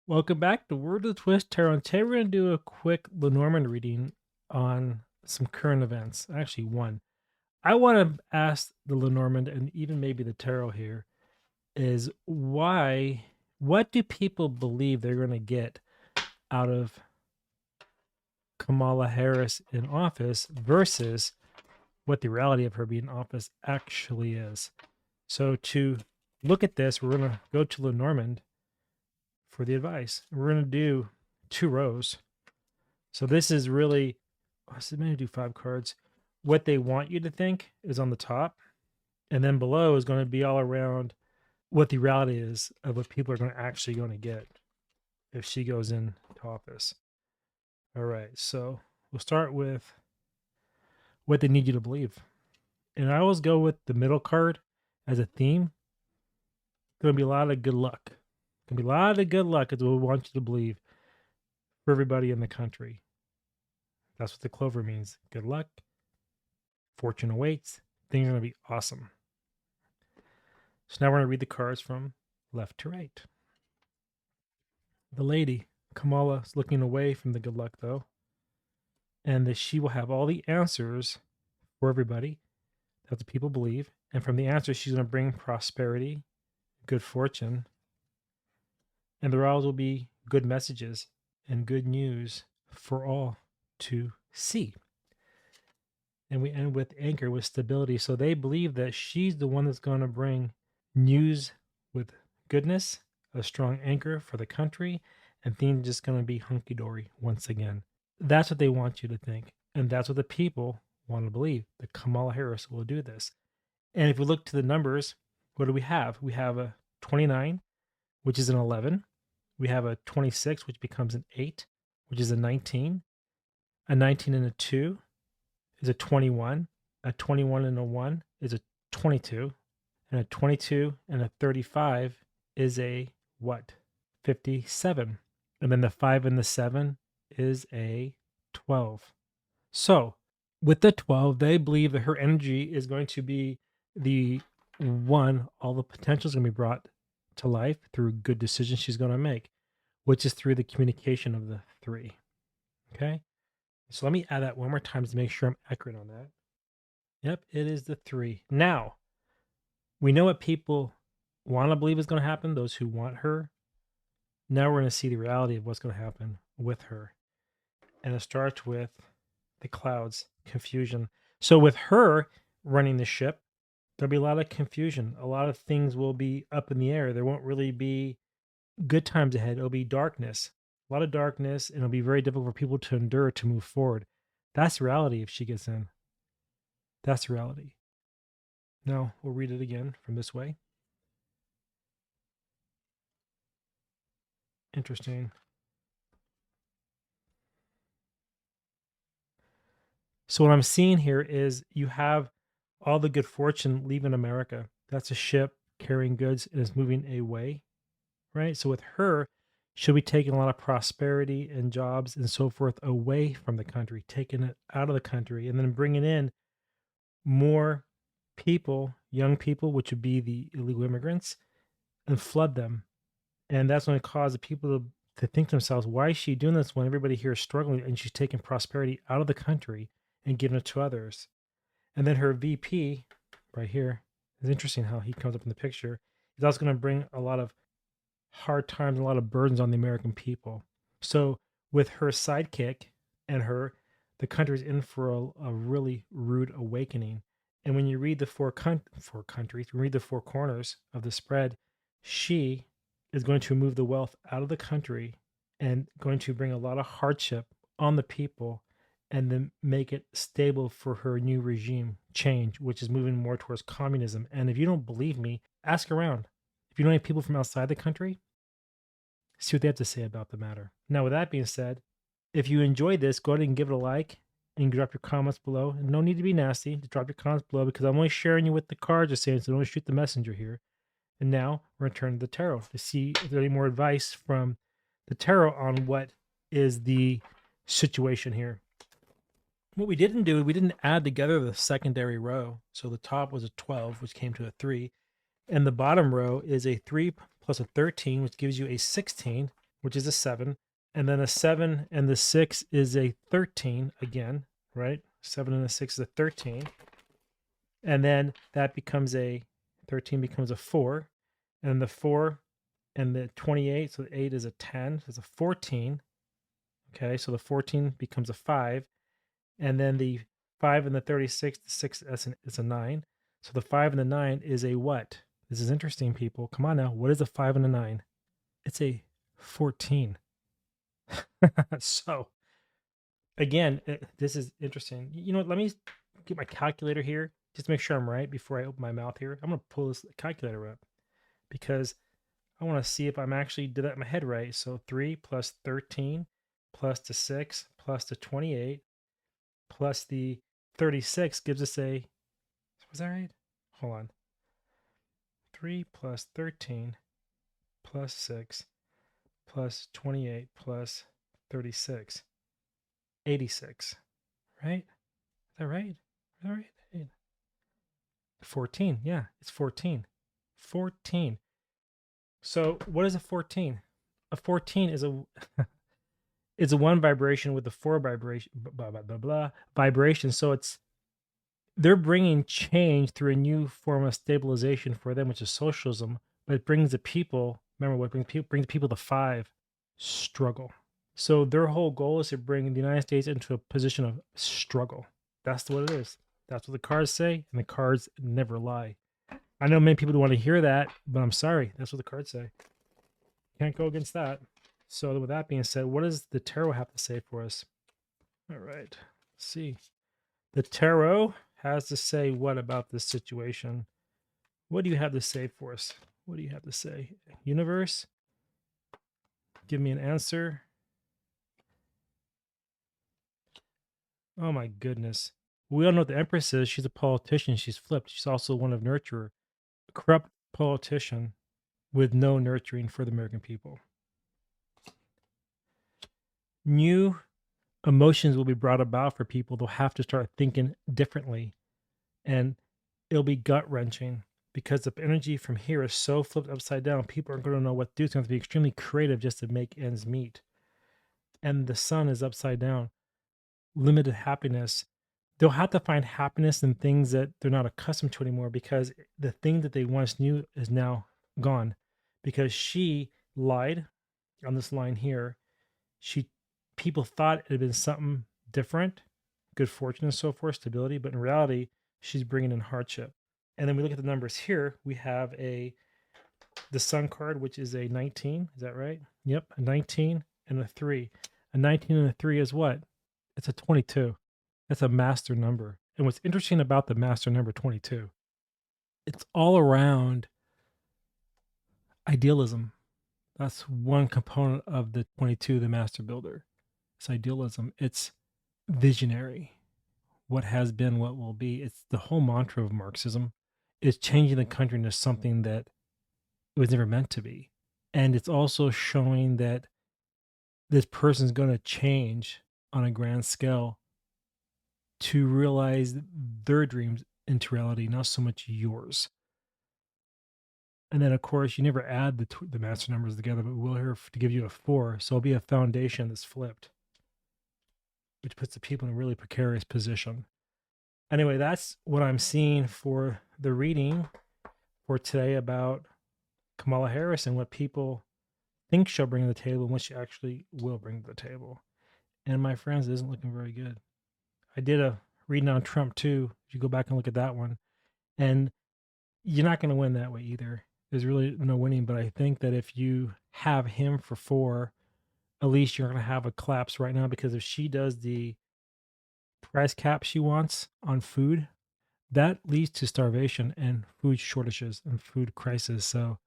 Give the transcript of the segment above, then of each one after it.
Welcome back to Word of the Twist Tarot. And today we're going to do a quick Lenormand reading on some current events. Actually, one. I want to ask the Lenormand and even maybe the tarot here is what do people believe they're going to get out of Kamala Harris in office versus what the reality of her being in office actually is? So to look at this, we're going to go to Lenormand for the advice. We're going to do 2 rows. So this is really, I'm going to do 5 cards. What they want you to think is on the top. And then below is going to be all around what the reality is of what people are actually going to get if she goes into office. All right. So we'll start with what they need you to believe. And I always go with the middle card as a theme. Going to be a lot of good luck. Going to be a lot of good luck is what we want you to believe for everybody in the country. That's what the clover means. Good luck. Fortune awaits. Things are going to be awesome. So now we're going to read the cards from left to right. The lady, Kamala, is looking away from the good luck, though. And that she will have all the answers for everybody. That's what people believe. And from the answers, she's going to bring prosperity, good fortune. And there always will be good messages and good news for all to see. And we end with Anchor, with stability. So they believe that she's the one that's going to bring news with goodness, a strong anchor for the country, and things just going to be hunky-dory once again. That's what they want you to think. And that's what the people want to believe, that Kamala Harris will do this. And if we look to the numbers, what do we have? We have a 29, which is an 11. We have a 26, which becomes an 8, which is a 19. A 19 and a 2 is a 21. A 21 and a 1 is a 22. And a 22 and a 35 is a what? 57. And then the 5 and the 7 is a 12. So with the 12, they believe that her energy is going to be the one, all the potential is going to be brought to life through good decisions she's going to make, which is through the communication of the 3. Okay. So let me add that one more time to make sure I'm accurate on that. Yep, it is the 3. Now, we know what people want to believe is going to happen, those who want her. Now we're going to see the reality of what's going to happen with her. And it starts with the clouds, confusion. So with her running the ship, there'll be a lot of confusion. A lot of things will be up in the air. There won't really be good times ahead. It'll be darkness, a lot of darkness, and it'll be very difficult for people to endure to move forward. That's reality if she gets in. That's reality. Now we'll read it again from this way. Interesting. So what I'm seeing here is you have all the good fortune leaving America. That's a ship carrying goods and is moving away, right? So with her, she'll be taking a lot of prosperity and jobs and so forth away from the country, taking it out of the country, and then bringing in more people, young people, which would be the illegal immigrants, and flood them. And that's going to cause the people to think to themselves, why is she doing this when everybody here is struggling and she's taking prosperity out of the country and giving it to others? And then her VP right here is interesting how he comes up in the picture. He's also going to bring a lot of hard times, a lot of burdens on the American people. So with her sidekick and her, the country's in for a really rude awakening. And when you read the four countries, read the 4 corners of the spread, she is going to move the wealth out of the country and going to bring a lot of hardship on the people and then make it stable for her new regime change, which is moving more towards communism. And if you don't believe me, ask around. If you know any people from outside the country, see what they have to say about the matter. Now, with that being said, if you enjoyed this, go ahead and give it a like and drop your comments below. And no need to be nasty to drop your comments below because I'm only sharing you what the cards are saying, so don't shoot the messenger here. And now we're going to turn to the tarot to see if there's any more advice from the tarot on what is the situation here. What we didn't do, we didn't add together the secondary row. So the top was a 12, which came to a 3. And the bottom row is a 3 plus a 13, which gives you a 16, which is a 7. And then a 7 and the 6 is a 13 again, right? 7 and a 6 is a 13. And then that becomes a 13 becomes a 4. And the 4 and the 28, so the 8 is a 10, so it's a 14. Okay, so the 14 becomes a 5. And then the 5 and the 36, the 6 is a 9. So the 5 and the 9 is a what? This is interesting, people. Come on now. What is a 5 and a 9? It's a 14. So, again, this is interesting. You know what? Let me get my calculator here just to make sure I'm right before I open my mouth here. I'm going to pull this calculator up because I want to see if I'm actually did that in my head right. So 3 plus 13 plus the 6 plus the 28 plus the 36 gives us a, was that right? Hold on. 3 plus 13 plus 6 plus 28 plus 36. 86. Right? Is that right? Is that right? 14. Yeah, it's 14. 14. So what is a 14? A 14 is a it's a 1 vibration with a 4 vibration blah blah blah blah vibration. So it's they're bringing change through a new form of stabilization for them, which is socialism. But it brings the people. Remember what brings people to 5 struggle. So their whole goal is to bring the United States into a position of struggle. That's what it is. That's what the cards say, and the cards never lie. I know many people don't want to hear that, but I'm sorry. That's what the cards say. Can't go against that. So with that being said, what does the tarot have to say for us? All right. Let's see. The tarot has to say what about this situation? What do you have to say for us? What do you have to say? Universe, give me an answer. Oh my goodness. We all know what the Empress is. She's a politician. She's flipped. She's also one of nurturer. A corrupt politician with no nurturing for the American people. New emotions will be brought about for people. They'll have to start thinking differently. And it'll be gut wrenching because the energy from here is so flipped upside down. People aren't going to know what to do. It's going to have to be extremely creative just to make ends meet. And the sun is upside down. Limited happiness. They'll have to find happiness in things that they're not accustomed to anymore because the thing that they once knew is now gone because she lied on this line here. People thought it had been something different, good fortune and so forth, stability, but in reality, she's bringing in hardship. And then we look at the numbers here. We have the sun card, which is a 19. Is that right? Yep, a 19 and a 3. A 19 and a 3 is what? It's a 22. That's a master number. And what's interesting about the master number 22, it's all around idealism. That's one component of the 22, the master builder. It's idealism. It's visionary. What has been, what will be. It's the whole mantra of Marxism. It's changing the country into something that it was never meant to be. And it's also showing that this person's going to change on a grand scale to realize their dreams into reality, not so much yours. And then, of course, you never add the master numbers together, but we'll here to give you a 4. So it'll be a foundation that's flipped, which puts the people in a really precarious position. Anyway, that's what I'm seeing for the reading for today about Kamala Harris and what people think she'll bring to the table and what she actually will bring to the table. And my friends, it isn't looking very good. I did a reading on Trump too. If you go back and look at that one, and you're not going to win that way either. There's really no winning, but I think that if you have him for 4, at least you're going to have a collapse right now because if she does the price cap she wants on food, that leads to starvation and food shortages and food crisis. So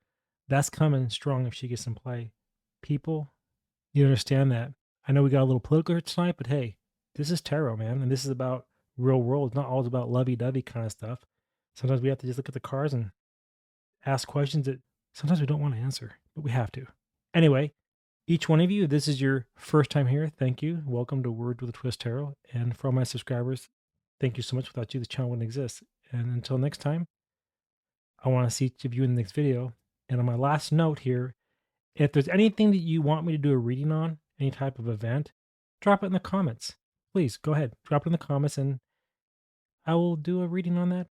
that's coming strong if she gets in play. People, you understand that. I know we got a little political here tonight, but hey, this is tarot, man, and this is about real world. It's not always about lovey-dovey kind of stuff. Sometimes we have to just look at the cards and ask questions that sometimes we don't want to answer, but we have to. Anyway, each one of you, this is your first time here. Thank you. Welcome to Word with a Twist Tarot. And for all my subscribers, thank you so much. Without you, the channel wouldn't exist. And until next time, I want to see each of you in the next video. And on my last note here If there's anything that you want me to do a reading on, any type of event, drop it in the comments. Please go ahead, drop it in the comments, and I will do a reading on that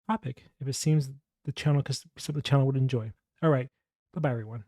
topic if it seems the channel, because the channel would enjoy. All right, bye bye, everyone.